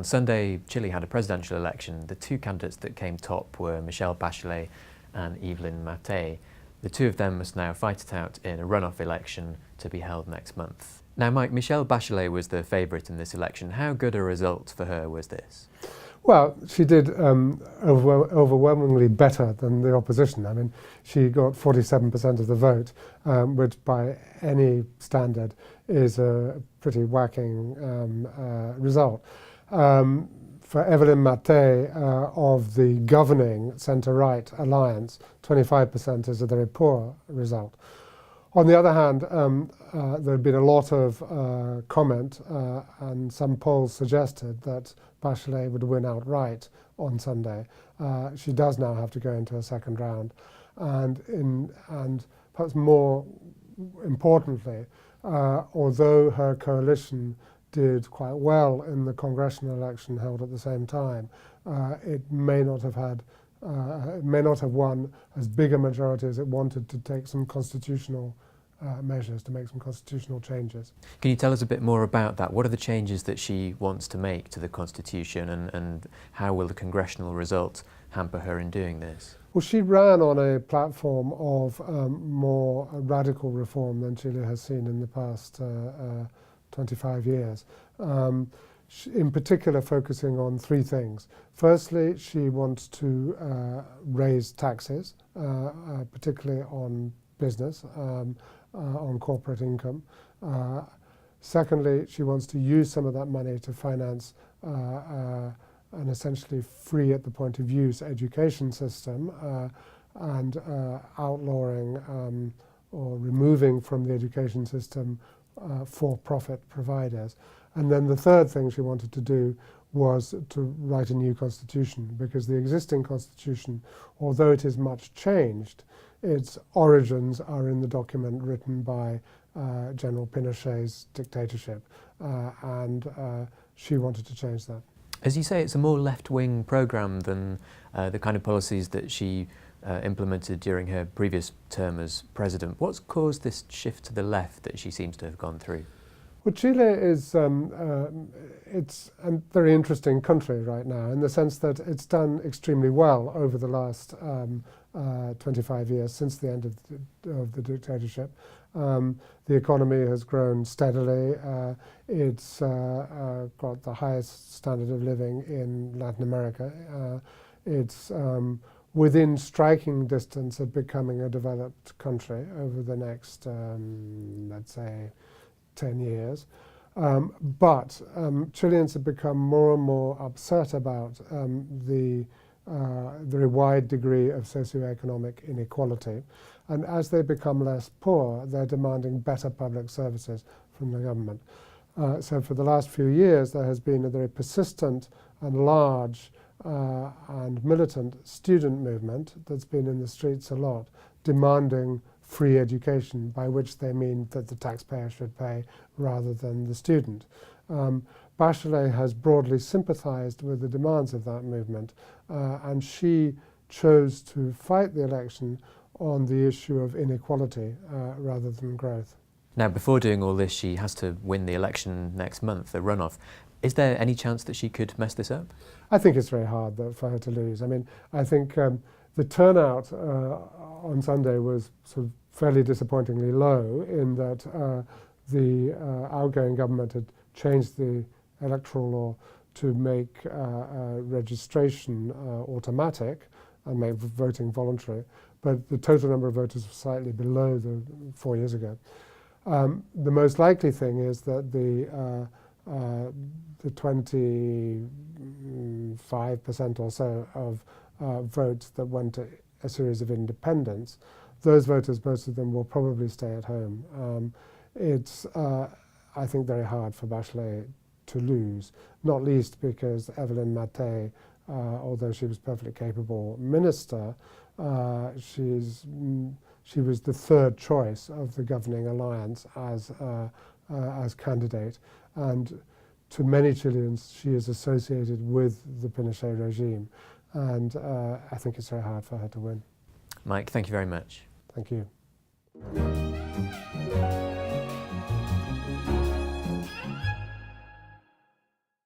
On Sunday, Chile had a presidential election. The two candidates that came top were Michelle Bachelet and Evelyn Matei. The two of them must now fight it out in a runoff election to be held next month. Now, Mike, Michelle Bachelet was the favourite in this election. How good a result for her was this? Well, she did overwhelmingly better than the opposition. I mean, she got 47% of the vote, which by any standard is a pretty whacking result. For Evelyn Matei of the governing centre-right alliance, 25% is a very poor result. On the other hand, there had been a lot of comment and some polls suggested that Bachelet would win outright on Sunday. She does now have to go into a second round. And perhaps more importantly, although her coalition did quite well in the congressional election held at the same time, it may not have won as big a majority as it wanted to take some constitutional measures, to make some constitutional changes. Can you tell us a bit more about that? What are the changes that she wants to make to the Constitution, and how will the congressional result hamper her in doing this? Well, she ran on a platform of more radical reform than Chile has seen in the past 25 years. In particular, focusing on three things. Firstly, she wants to raise taxes, particularly on business, on corporate income. Secondly, she wants to use some of that money to finance an essentially free at the point of use education system and outlawing or removing from the education system for-profit providers. And then the third thing she wanted to do was to write a new constitution, because the existing constitution, although it is much changed, its origins are in the document written by General Pinochet's dictatorship, and she wanted to change that. As you say, it's a more left-wing programme than the kind of policies that she implemented during her previous term as president. What's caused this shift to the left that she seems to have gone through? Well, Chile is it's a very interesting country right now, in the sense that it's done extremely well over the last 25 years since the end of the dictatorship. The economy has grown steadily. It's got the highest standard of living in Latin America. It's within striking distance of becoming a developed country over the next, let's say, 10 years. But Chileans have become more and more upset about the very wide degree of socioeconomic inequality. And as they become less poor, they're demanding better public services from the government. So for the last few years, there has been a very persistent and large and militant student movement that's been in the streets a lot, demanding free education, by which they mean that the taxpayer should pay rather than the student. Bachelet has broadly sympathized with the demands of that movement, and she chose to fight the election on the issue of inequality rather than growth. Now, before doing all this, she has to win the election next month, the runoff. Is there any chance that she could mess this up? I think it's very hard for her to lose. I mean, I think the turnout on Sunday was sort of fairly disappointingly low, in that the outgoing government had changed the electoral law to make registration automatic and make voting voluntary, but the total number of voters was slightly below the 4 years ago. The most likely thing is that the 25% or so of votes that went to a series of independents, those voters, most of them will probably stay at home. It's, I think, very hard for Bachelet to lose, not least because Evelyn Matei, although she was perfectly capable minister, she was the third choice of the governing alliance as candidate, and to many Chileans she is associated with the Pinochet regime, and I think it's very hard for her to win. Mike, thank you very much. Thank you.